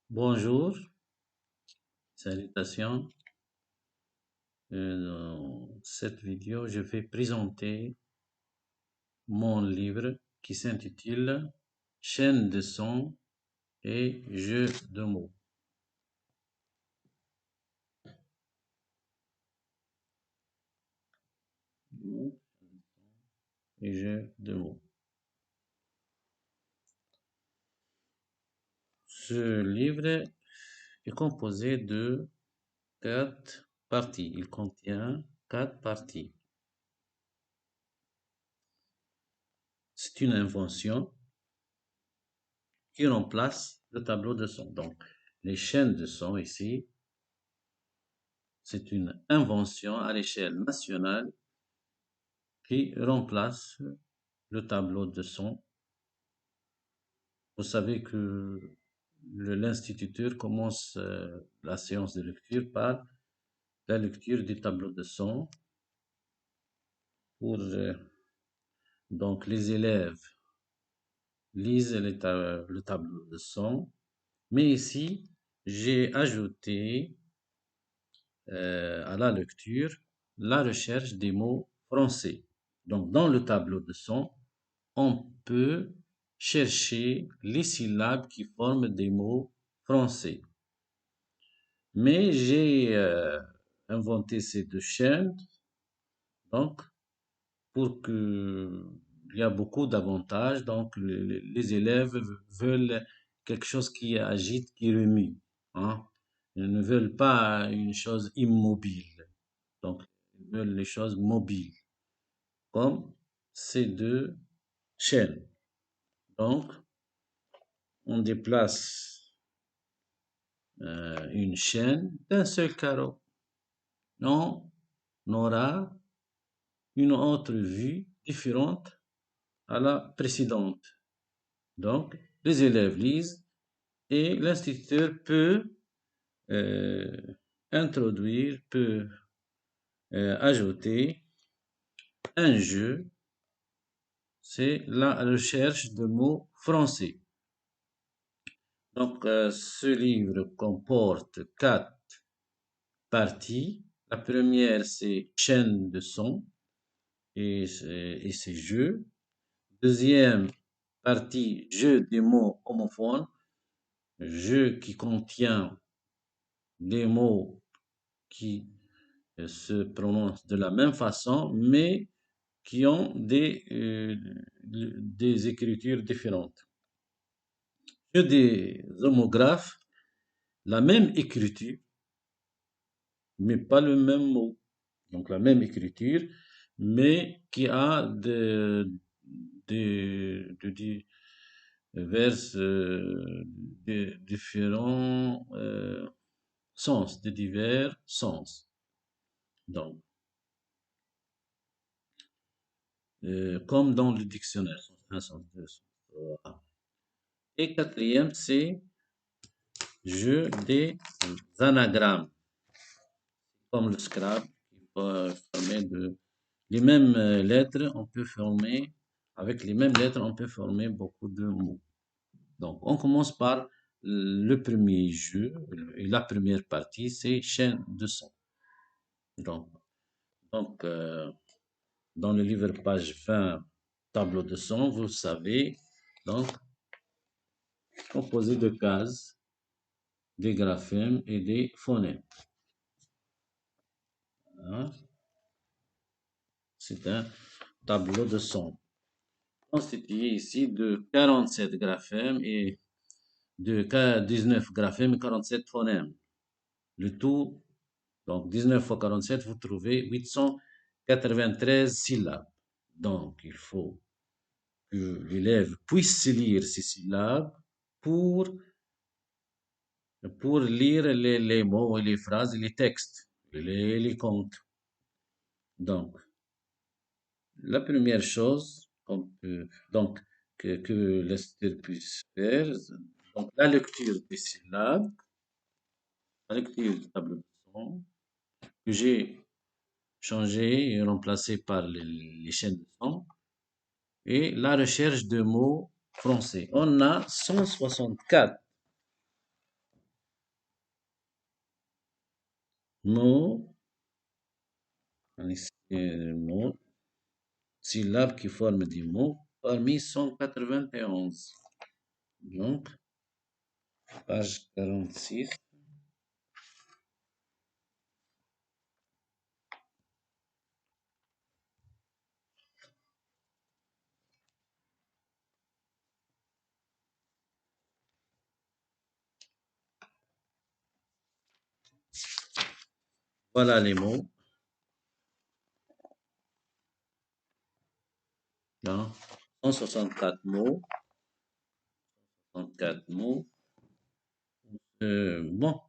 Bonjour, salutations. Dans cette vidéo, je vais présenter mon livre qui s'intitule Chaîne de sons et jeux de mots. Et jeux de mots. Ce livre est composé de 4 parties. Il contient 4 parties. C'est une invention qui remplace le tableau de son. Donc, les chaînes de son ici, c'est une invention à l'échelle nationale qui remplace le tableau de son. Vous savez que l'instituteur commence la séance de lecture par la lecture du tableau de son. Donc les élèves lisent le tableau de son, mais ici j'ai ajouté à la lecture la recherche des mots français. Donc dans le tableau de son, on peut chercher les syllabes qui forment des mots français. Mais j'ai inventé ces 2 chaînes, donc, pour que il y a beaucoup d'avantages. Donc, les élèves veulent quelque chose qui agite, qui remue, hein. Ils ne veulent pas une chose immobile. Donc, ils veulent les choses mobiles, comme ces 2 chaînes. Donc, on déplace une chaîne d'un seul carreau. On aura une autre vue différente à la précédente. Donc, les élèves lisent et l'instituteur peut euh, introduire, peut ajouter un jeu, c'est la recherche de mots français. Donc, ce livre comporte 4 parties. La première, c'est chaîne de sons et ses jeux. Deuxième partie, jeu des mots homophones, jeu qui contient des mots qui se prononcent de la même façon, mais qui ont des écritures différentes. Jeu des homographes, la même écriture, mais pas le même mot. Donc la même écriture, mais qui a vers différents sens, de divers sens. Donc, comme dans le dictionnaire, sens un, sens deux, sens trois. Et quatrième, c'est jeu des anagrammes, comme le Scrabble, qui peut former les mêmes lettres, on peut former, avec les mêmes lettres, on peut former beaucoup de mots. Donc, on commence par le premier jeu, et la première partie, c'est chaîne de sons. Donc dans le livre page 20, tableau de son, vous savez, donc, composé de cases, des graphèmes et des phonèmes. Hein. C'est un tableau de son constitué ici de 47 graphèmes et de 19 graphèmes et 47 phonèmes. Le tout, donc 19 fois 47, vous trouvez 893 syllabes. Donc, il faut que l'élève puisse lire ces syllabes pour lire les mots et les phrases et les textes, les contes. Donc, la première chose donc, que l'instituteur puisse faire, donc la lecture des syllabes, la lecture du tableau de son, que j'ai changé et remplacé par les chaînes de son, et la recherche de mots français. On a 164 mots, mots, syllabes qui forment des mots parmi 191. Donc, page 46. Voilà les mots. Hein. 164 mots. 164 mots. Bon,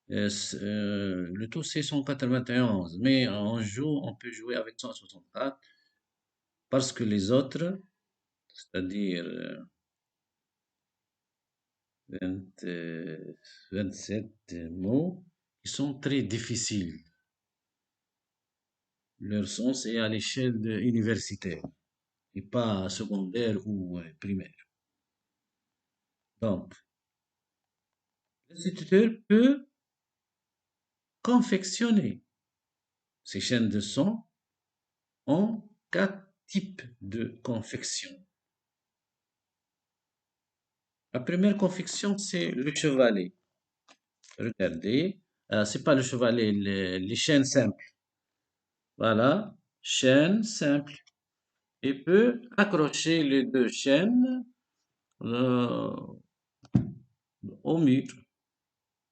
le tout c'est 191, mais on peut jouer avec 164 parce que les autres, c'est-à-dire 20, 27 mots, ils sont très difficiles. Leur sens est à l'échelle universitaire et pas secondaire ou primaire. Donc, l'instituteur peut confectionner ces chaînes de son en 4 types de confection. La première confection, c'est le chevalet. Regardez, c'est pas le chevalet, les chaînes simples. Voilà, chaîne simple. Et peut accrocher les deux chaînes euh, au mur.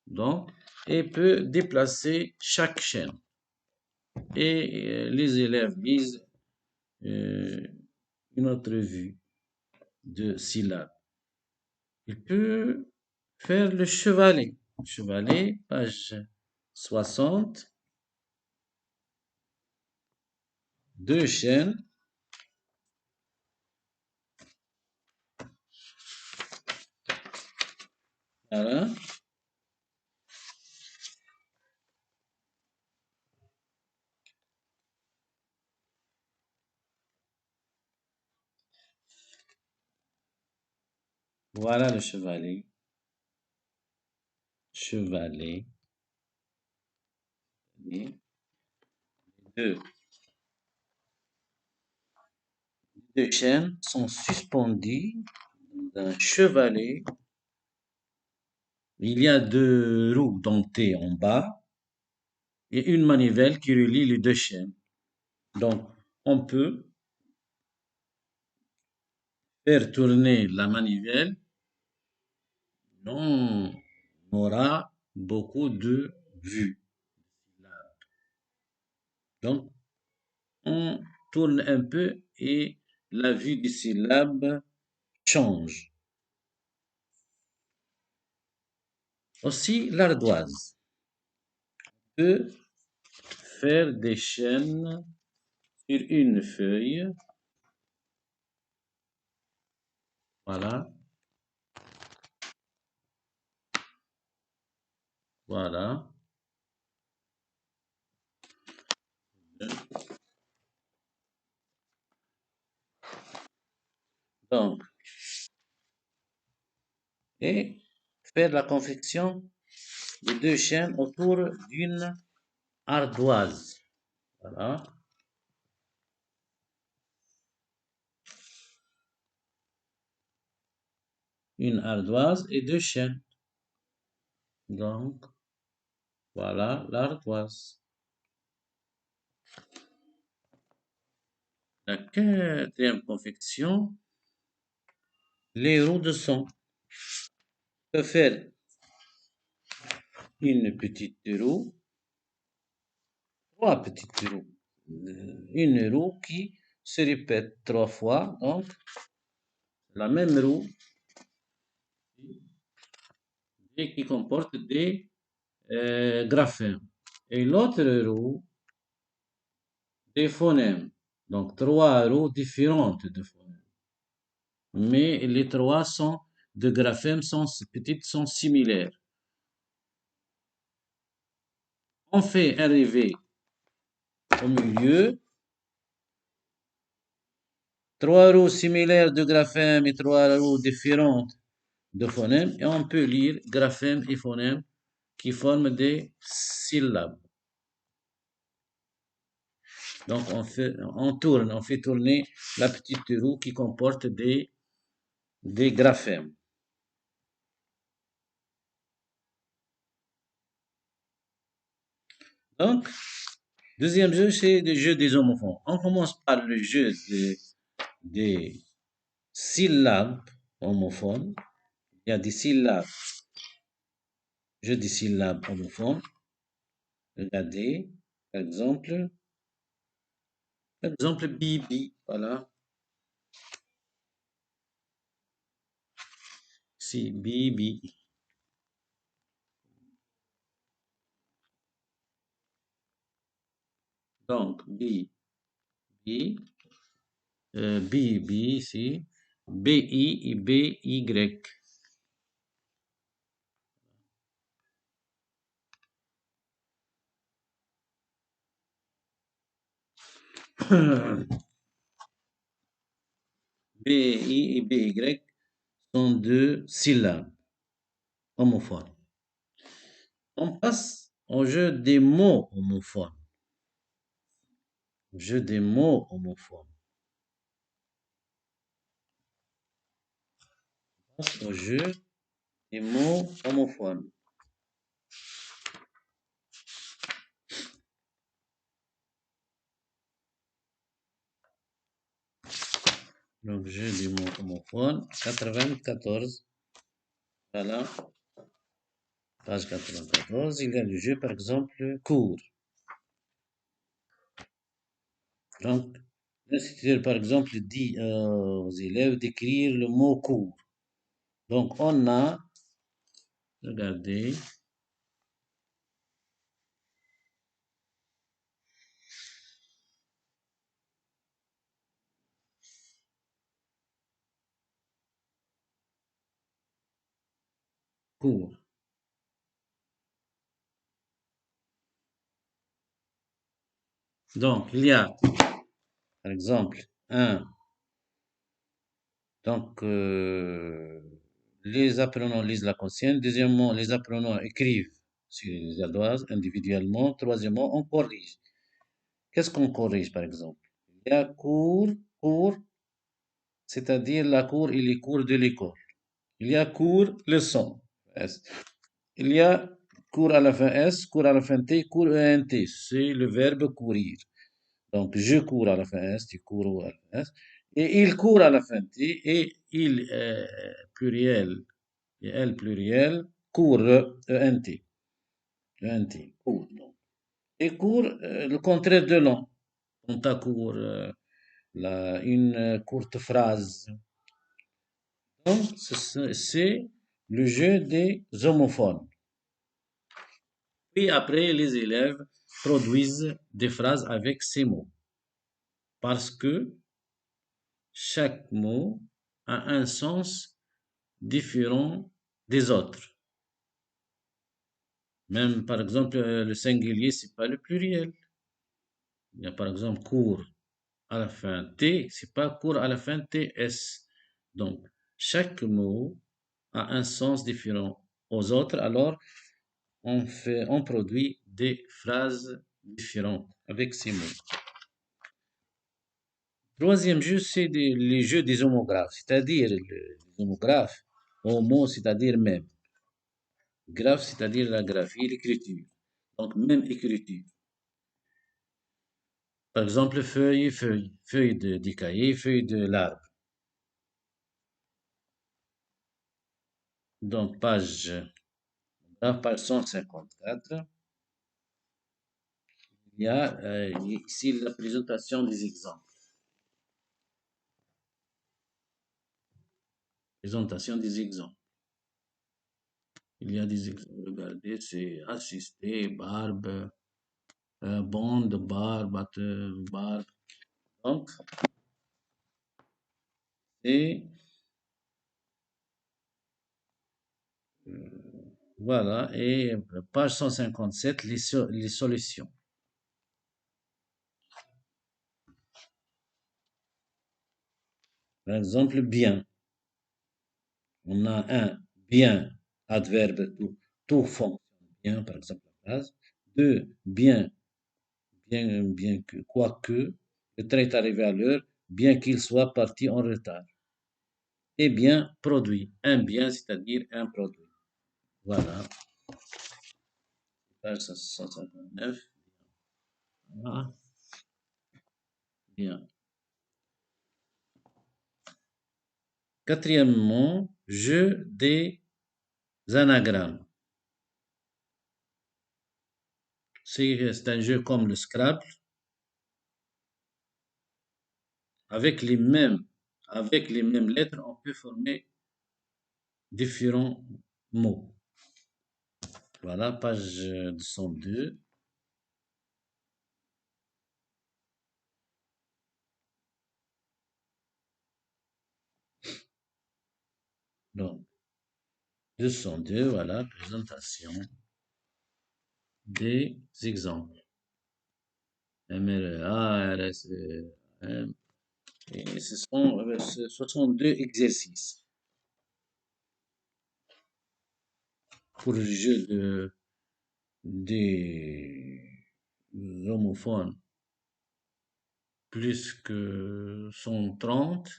Donc, et peut déplacer chaque chaîne. Et les élèves lisent une autre vue de syllabes. Il peut faire le chevalet. Chevalet, page 60. Deux chaînes. Voilà. Voilà le chevalet. Chevalet. Et deux, deux chaînes sont suspendues d'un chevalet. Il y a deux roues dentées en bas et une manivelle qui relie les deux chaînes. Donc, on peut faire tourner la manivelle. On aura beaucoup de vues. Donc, on tourne un peu et la vue des syllabes change. Aussi, l'ardoise peut faire des chaînes sur une feuille. Voilà. Voilà. Donc, et faire la confection de deux chaînes autour d'une ardoise. Voilà. Une ardoise et deux chaînes. Donc, voilà l'ardoise. La quatrième confection, les roues de son. On peut faire une petite roue, trois petites roues. Une roue qui se répète trois fois, donc la même roue et qui comporte des graphèmes. Et l'autre roue, des phonèmes. Donc trois roues différentes de phonèmes. Mais les trois sont de graphèmes sont petites sont similaires. On fait arriver au milieu trois roues similaires de graphèmes et trois roues différentes de phonèmes et on peut lire graphèmes et phonèmes qui forment des syllabes. Donc, on fait tourner la petite roue qui comporte des graphèmes. Donc, deuxième jeu, c'est le jeu des homophones. On commence par le jeu des syllabes homophones. Il y a des syllabes, jeu des syllabes homophones. Regardez, par exemple, bibi, voilà. Si, bibi. Donc, bi, bibi, si, bi, by. bi et by sont deux syllabes homophones. On passe au jeu des mots homophones. Jeu des mots homophones. On passe au jeu des mots homophones. Donc, jeu des mots homophones, 94. Voilà, page 94. Il y a le jeu, par exemple, cours. Donc, l'instituteur, par exemple, dit aux élèves d'écrire le mot cours. Donc, on a, regardez, cours. Donc, il y a, par exemple, donc, les apprenants lisent la consigne. Deuxièmement, les apprenants écrivent sur les ardoises individuellement. Troisièmement, on corrige. Qu'est-ce qu'on corrige, par exemple? Il y a cours, c'est-à-dire la cour et les cours de l'école. Il y a cours, leçon. S. Il y a cours à la fin S, cours à la fin T, cours ENT. C'est le verbe courir. Donc, je cours à la fin S, tu cours à la fin S. Et il court à la fin T, et il pluriel, et elle pluriel, court, ENT. ENT, court. Donc. Et court, le contraire de long. On t'a court, une courte phrase. Donc, c'est le jeu des homophones. Puis après, les élèves produisent des phrases avec ces mots. Parce que chaque mot a un sens différent des autres. Même, par exemple, le singulier, c'est pas le pluriel. Il y a, par exemple, cours à la fin T, c'est pas cours à la fin TS. Donc, chaque mot a un sens différent aux autres. Alors, on produit des phrases différentes avec ces mots. Troisième jeu, c'est les jeux des homographes, c'est-à-dire les homographes, homo, c'est-à-dire même, graphe, c'est-à-dire la graphie, l'écriture. Donc, même écriture. Par exemple, feuille, feuille, feuille du cahier, feuille de l'arbre. Donc, page 154, il y a ici la présentation des exemples. Présentation des exemples. Il y a des exemples. Regardez, c'est assister, barbe, bande, barbe, barbe. Donc, et voilà. Et page 157, les solutions. Par exemple, bien. On a un bien, adverbe, tout fonctionne bien, par exemple, la phrase. Deux, bien, quoique le train est arrivé à l'heure, bien qu'il soit parti en retard. Et bien produit. Un bien, c'est-à-dire un produit. Voilà. Page 159. Ah, bien. Quatrièmement, jeu des anagrammes. C'est un jeu comme le Scrabble, avec avec les mêmes lettres, on peut former différents mots. Voilà, page 202. Donc, 202, voilà, présentation des exemples. MREA, RSE, et ce sont deux exercices pour le jeu des homophones plus que 130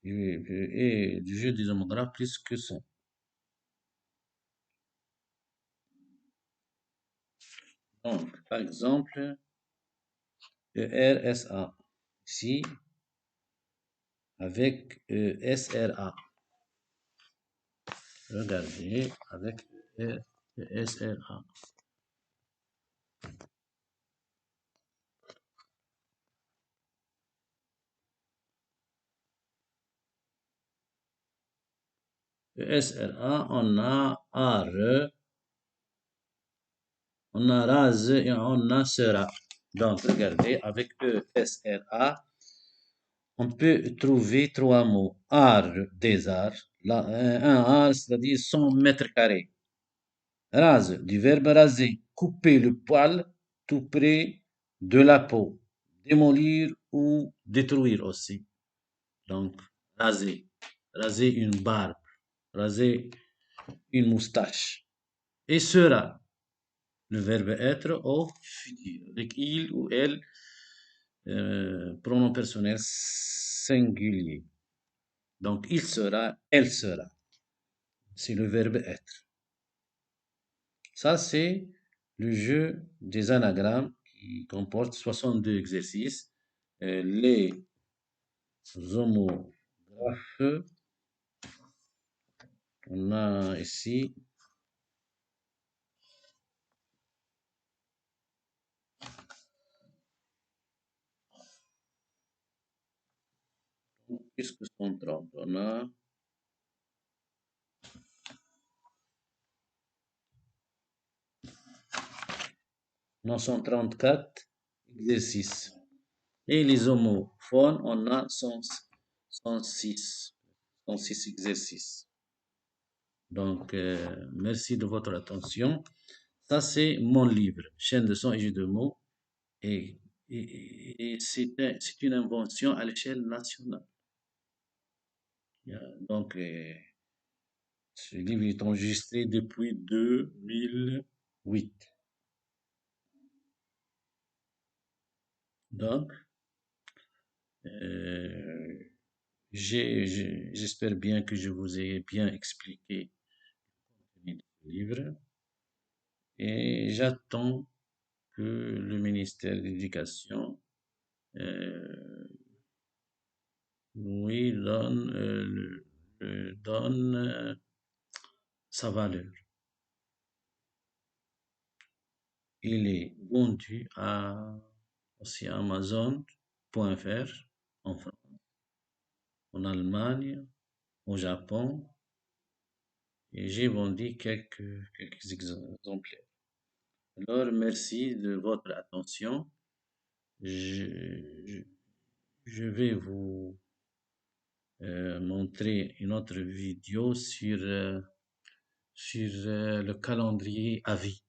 et du jeu des homographes plus que 100. Donc, par exemple, le RSA, ici, avec SRA. Regardez, avec le SRA. Le SRA, on a ARE, on a RASE et on a SERA. Donc, regardez, avec ESRA, on peut trouver trois mots. Art des arts. Un art, c'est-à-dire 100 mètres carrés. Rase, du verbe raser. Couper le poil tout près de la peau. Démolir ou détruire aussi. Donc, raser. Raser une barbe. Raser une moustache. Et sera, le verbe être au futur. Avec il ou elle, pronom personnel singulier. Donc, il sera, elle sera. C'est le verbe être. Ça, c'est le jeu des anagrammes qui comporte 62 exercices. Les homographes, on a ici plus que 130. On a 934 exercices. Et les homophones, on a 106 exercices. Donc, merci de votre attention. Ça, c'est mon livre, Chaîne de sons et jeux de mots. Et, c'est une invention à l'échelle nationale. Donc, ce livre est enregistré depuis 2008. Donc, euh, j'espère bien que je vous ai bien expliqué le livre et j'attends que le ministère de l'Éducation lui donne sa valeur. Il est vendu aussi à Amazon.fr en France, en Allemagne, au Japon, et j'ai vendu quelques exemplaires. Alors, merci de votre attention. Je, je vais vous montrer une autre vidéo sur le calendrier à vie.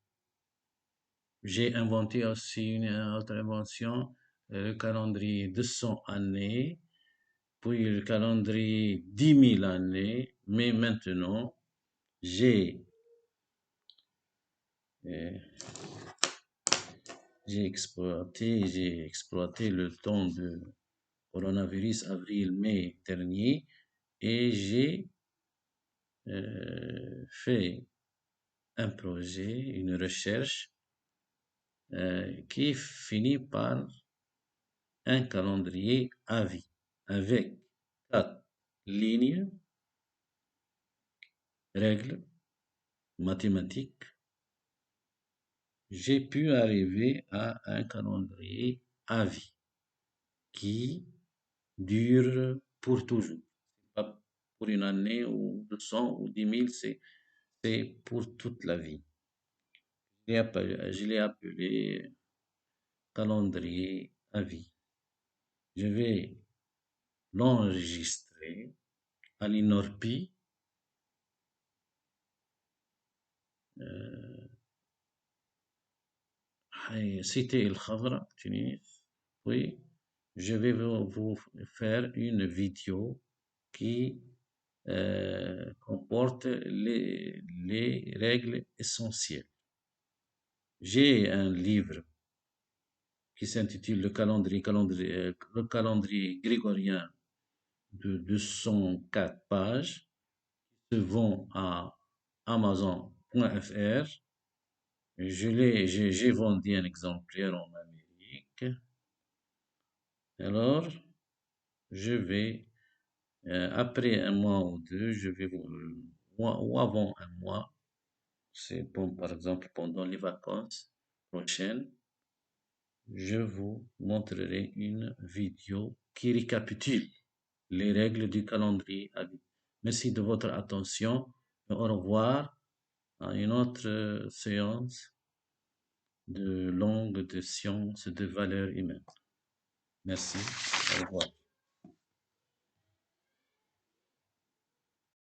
J'ai inventé aussi une autre invention, le calendrier de 100 années, puis le calendrier 10 000 années, mais maintenant, j'ai j'ai exploité le temps de coronavirus avril-mai dernier et j'ai fait un projet, une recherche qui finit par un calendrier à vie avec 4 lignes, règles mathématiques. J'ai pu arriver à un calendrier à vie qui dure pour toujours. Pas pour une année ou 200 ou 10 000, c'est pour toute la vie. Je l'ai appelé calendrier à vie. Je vais l'enregistrer à l'INORPI, cité El Khadra, Tunis. Puis, je vais vous faire une vidéo qui comporte les règles essentielles. J'ai un livre qui s'intitule le calendrier grégorien de 204 pages, qui se vend à Amazon.fr. J'ai vendu un exemplaire en Amérique. Alors, je vais, après un mois ou deux, ou avant un mois, c'est bon, par exemple pendant les vacances prochaines, je vous montrerai une vidéo qui récapitule les règles du calendrier à vie. Merci de votre attention et au revoir à une autre séance de langue, de sciences, de valeurs humaines. Merci. Au revoir.